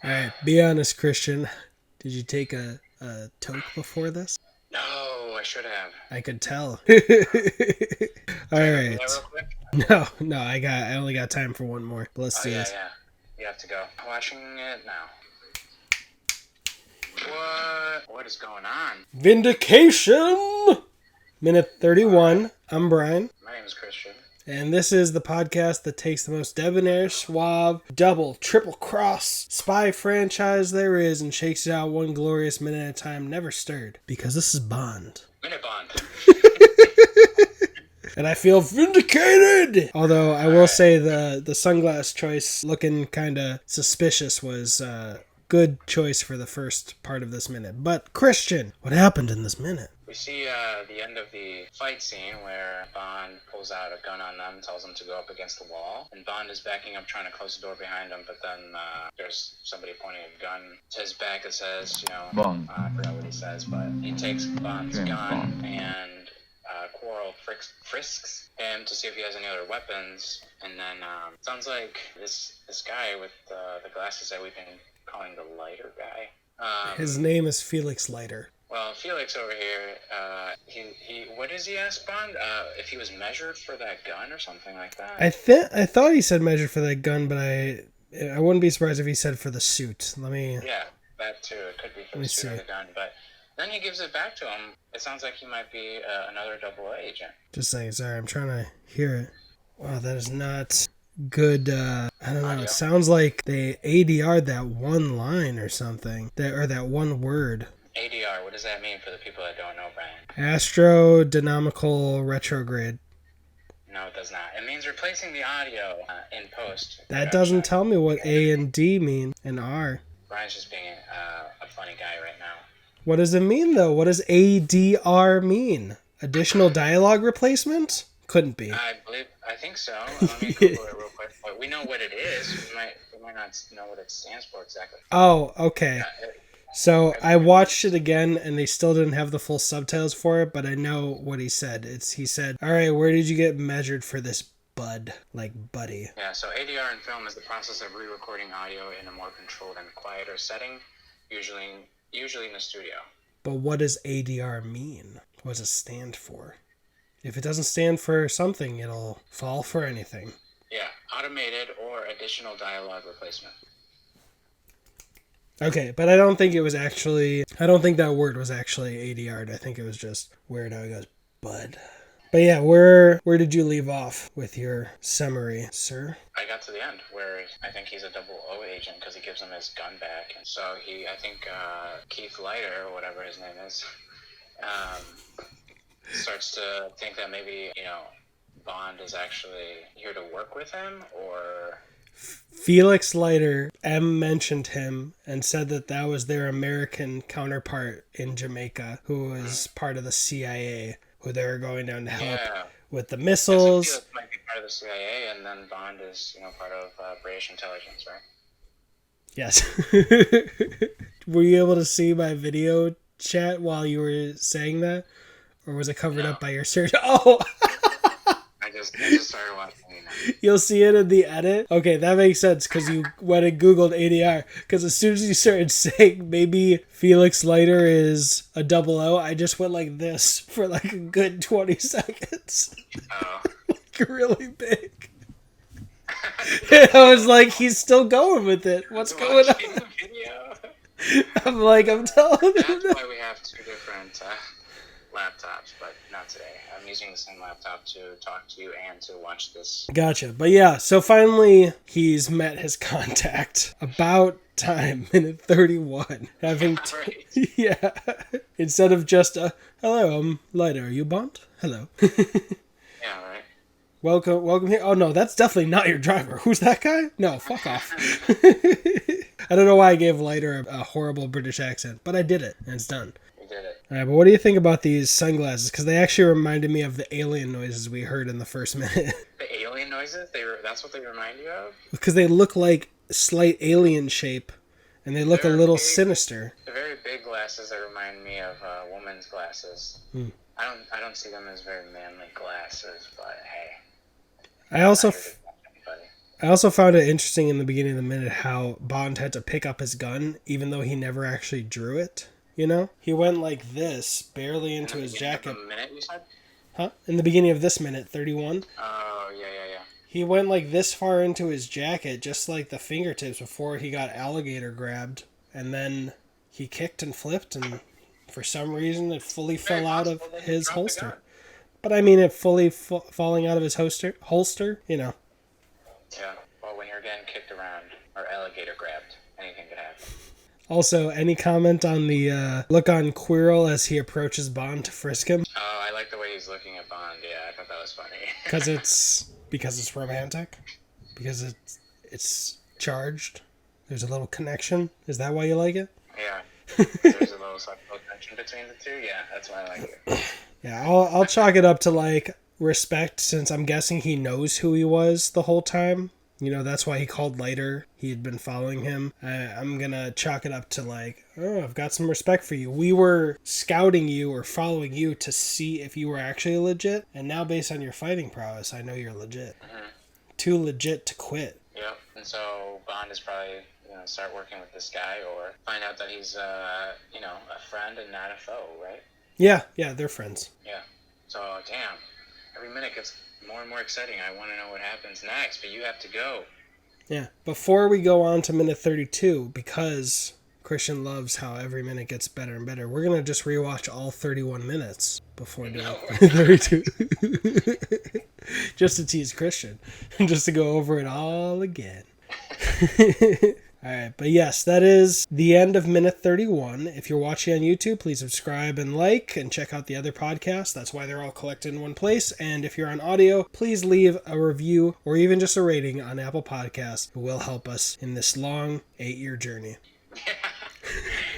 All right, be honest, Christian. Did you take a toke before this? No, I should have. I could tell. All Can I go do that right. real quick? No, I only got time for one more. Let's Oh, do yeah, this. yeah. You have to go. Watching it now. What is going on? Vindication! Minute 31. I'm Brian. My name is Christian. And this is the podcast that takes the most debonair, suave, double, triple cross spy franchise there is and shakes it out one glorious minute at a time, never stirred. Because this is Bond. Minute Bond. And I feel vindicated! Although I will say the sunglass choice looking kind of suspicious was a good choice for the first part of this minute. But Christian, what happened in this minute? We see the end of the fight scene where Bond pulls out a gun on them, tells them to go up against the wall, and Bond is backing up trying to close the door behind him, but then there's somebody pointing a gun to his back that says, Bond. I forgot what he says, but he takes Bond's James gun Bond. and Quarrel frisks him to see if he has any other weapons, and then sounds like this guy with the glasses that we've been calling the Leiter guy. His name is Felix Leiter. Well, Felix over here, he what does he ask Bond? If he was measured for that gun or something like that? I thought he said measured for that gun, but I wouldn't be surprised if he said for the suit. Yeah, that too. It could be for the suit or the gun, but then he gives it back to him. It sounds like he might be another AA agent. Just saying, sorry, I'm trying to hear it. Wow, that is not good. I don't know. Audio. It sounds like they ADR'd that one line or something, that one word. ADR, what does that mean for the people that don't know, Brian? Astrodynamical retrograde. No, it does not. It means replacing the audio in post. That doesn't tell me what A and D mean and R. Brian's just being a funny guy right now. What does it mean, though? What does ADR mean? Additional dialogue replacement? Couldn't be. I think so. Let me Google it real quick. But we know what it is. We might not know what it stands for exactly. Oh, okay. So I watched it again, and they still didn't have the full subtitles for it, but I know what he said. He said, all right, where did you get measured for this bud? Like buddy. Yeah, so ADR in film is the process of re-recording audio in a more controlled and quieter setting, usually in the studio. But what does ADR mean? What does it stand for? If it doesn't stand for something, it'll fall for anything. Yeah, automated or additional dialogue replacement. Okay, but I don't think that word was actually ADR'd. I think it was just weird how it goes, bud. But yeah, where did you leave off with your summary, sir? I got to the end where I think he's a AA agent because he gives him his gun back. And so I think Keith Leiter, or whatever his name is, starts to think that maybe, Bond is actually here to work with him, or... Felix Leiter, M mentioned him and said that was their American counterpart in Jamaica, who was part of the CIA, who they were going down to help with the missiles. Felix might be part of the CIA, and then Bond is, part of British intelligence, right? Yes. Were you able to see my video chat while you were saying that? Or was it covered up by your search? Oh! I just started watching it now. You'll see it in the edit. Okay, that makes sense because you went and Googled ADR. Because as soon as you started saying maybe Felix Leiter is a AA, I just went like this for like a good 20 seconds. Oh. Like really big. And I was like, he's still going with it. What's going on? The video? I'm telling him. That's why we have two different laptops, but not today. I'm using the same laptop to talk to you and to watch this. Gotcha. But yeah, so finally he's met his contact. About time, minute 31. Having yeah. Instead of just hello, I'm Leiter. Are you Bond? Hello. Yeah, right. Welcome here. Oh no, that's definitely not your driver. Who's that guy? No, fuck off. I don't know why I gave Leiter a horrible British accent, but I did it, and it's done. We did it. All right, but what do you think about these sunglasses? Because they actually reminded me of the alien noises we heard in the first minute. The alien noises? That's what they remind you of? Because they look like slight alien shape, and they look a little sinister. They're very big glasses that remind me of women's glasses. I don't see them as very manly glasses, but hey. I also I also found it interesting in the beginning of the minute how Bond had to pick up his gun even though he never actually drew it. You know? He went like this, barely into his jacket. In the minute, you said? Huh? In the beginning of this minute, 31. Oh, yeah. He went like this far into his jacket, just like the fingertips before he got alligator grabbed. And then he kicked and flipped, and for some reason it fully fell out of his holster. But I mean, it fully falling out of his holster, you know. Yeah, well, when you're getting kicked around or alligator grabbed, anything could happen. Also, any comment on the look on Quirrell as he approaches Bond to frisk him? Oh, I like the way he's looking at Bond. Yeah, I thought that was funny. Because it's romantic? Because it's charged? There's a little connection? Is that why you like it? Yeah. There's a little sexual connection between the two. Yeah, that's why I like it. Yeah, I'll chalk it up to like respect, since I'm guessing he knows who he was the whole time. You know, that's why he called Leiter. He had been following him. I'm gonna chalk it up to like, oh, I've got some respect for you. We were scouting you or following you to see if you were actually legit, and now based on your fighting prowess, I know you're legit. Mm-hmm. Too legit to quit. Yep. And so Bond is probably start working with this guy or find out that he's a friend and not a foe, right? Yeah, they're friends. Yeah. So damn, every minute gets more and more exciting. I want to know what happens next, but you have to go. Yeah. Before we go on to minute 32, because Christian loves how every minute gets better and better, we're going to just rewatch all 31 minutes before doing 32. Just to tease Christian. Just to go over it all again. Alright, but yes, that is the end of minute 31. If you're watching on YouTube, please subscribe and like, and check out the other podcasts. That's why they're all collected in one place. And if you're on audio, please leave a review or even just a rating on Apple Podcasts. It will help us in this long 8-year journey.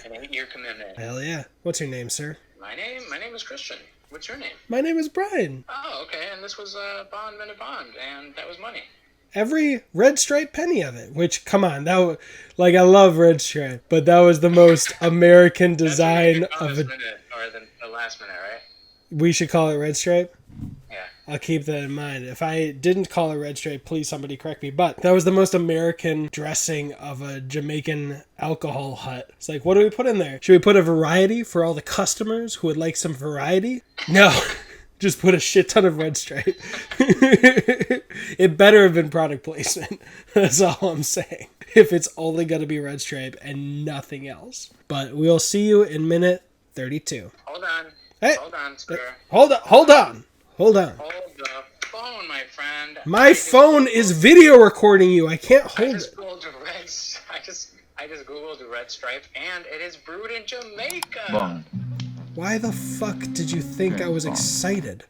An 8-year commitment. Hell yeah. What's your name, sir? My name is Christian. What's your name? My name is Brian. Oh, okay. And this was Bond Minute Bond, and that was money. Every red stripe penny of it, which, come on, I love red stripe, but that was the most American design of it. Or the last minute, right? We should call it red stripe? Yeah. I'll keep that in mind. If I didn't call it red stripe, please somebody correct me. But that was the most American dressing of a Jamaican alcohol hut. It's like, what do we put in there? Should we put a variety for all the customers who would like some variety? No. Just put a shit ton of red stripe. It better have been product placement. That's all I'm saying. If it's only going to be red stripe and nothing else. But we'll see you in minute 32. Hold on. Hey. Hold on, sir. Hold on. Hold the phone, my friend. My phone is video recording you. I can't hold it. I just googled red stripe, and it is brewed in Jamaica. Bond. Why the fuck did you think I was excited?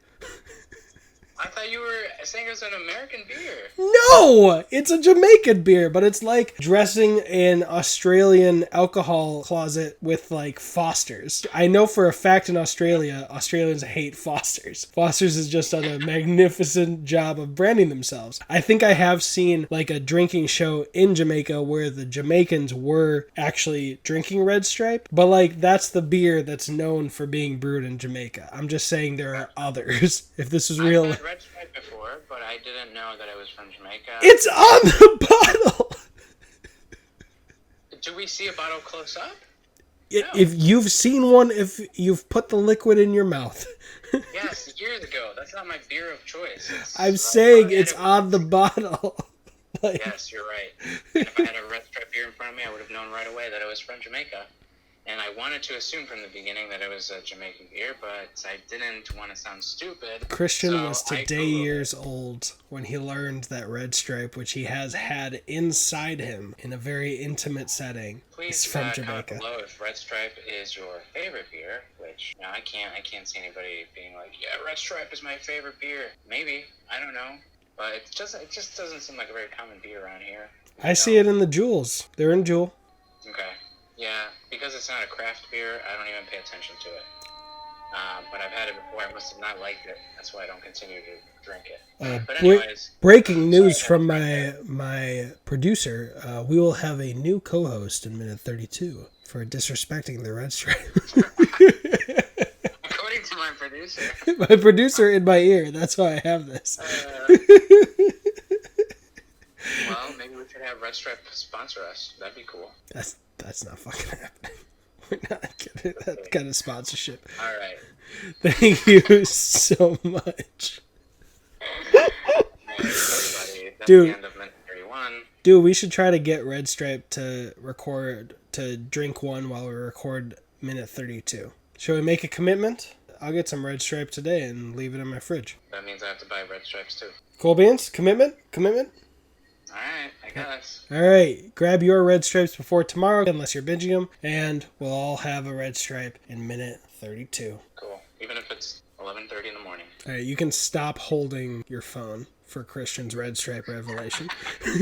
I thought you were saying it was an American beer. No! It's a Jamaican beer, but it's like dressing an Australian alcohol closet with, like, Foster's. I know for a fact in Australia, Australians hate Foster's. Foster's has just done a magnificent job of branding themselves. I think I have seen, like, a drinking show in Jamaica where the Jamaicans were actually drinking Red Stripe, but, like, that's the beer that's known for being brewed in Jamaica. I'm just saying there are others. If this was real... I've had Red Stripe before, but I didn't know that it was from Jamaica. It's on the bottle! Do we see a bottle close up? No. If you've seen one, if you've put the liquid in your mouth. Yes, years ago. That's not my beer of choice. I'm saying it's on the bottle. Yes, you're right. And if I had a Red Stripe beer in front of me, I would have known right away that it was from Jamaica. And I wanted to assume from the beginning that it was a Jamaican beer, but I didn't want to sound stupid. Christian was today years old when he learned that Red Stripe, which he has had inside him in a very intimate setting, is from Jamaica. Comment below if Red Stripe is your favorite beer, which I can't see anybody being like, yeah, Red Stripe is my favorite beer. Maybe, I don't know, but it just doesn't seem like a very common beer around here. I see it in the Jewels. They're in Jewel. Okay. Yeah, because it's not a craft beer, I don't even pay attention to it. But I've had it before. I must have not liked it. That's why I don't continue to drink it. But anyways, breaking news from my producer: we will have a new co-host in minute 32 for disrespecting the Red Stripe. According to my producer. My producer in my ear. That's why I have this. Red Stripe sponsor us. That'd be cool. That's not fucking happening. We're not getting that kind of sponsorship. All right. Thank you so much. Everybody, that's Dude. the end of minute 31. Dude, we should try to get Red Stripe to drink one while we record minute 32. Shall we make a commitment? I'll get some Red Stripe today and leave it in my fridge. That means I have to buy Red Stripes too. Cool beans? Commitment? All right, I guess. All right, grab your Red Stripes before tomorrow, unless you're binging them, and we'll all have a Red Stripe in minute 32. Cool. Even if it's 11:30 in the morning. All right, you can stop holding your phone for Christian's Red Stripe revelation. All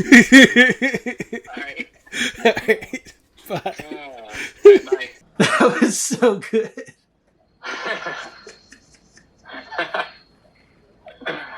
right. All right, bye. Bye. That was so good.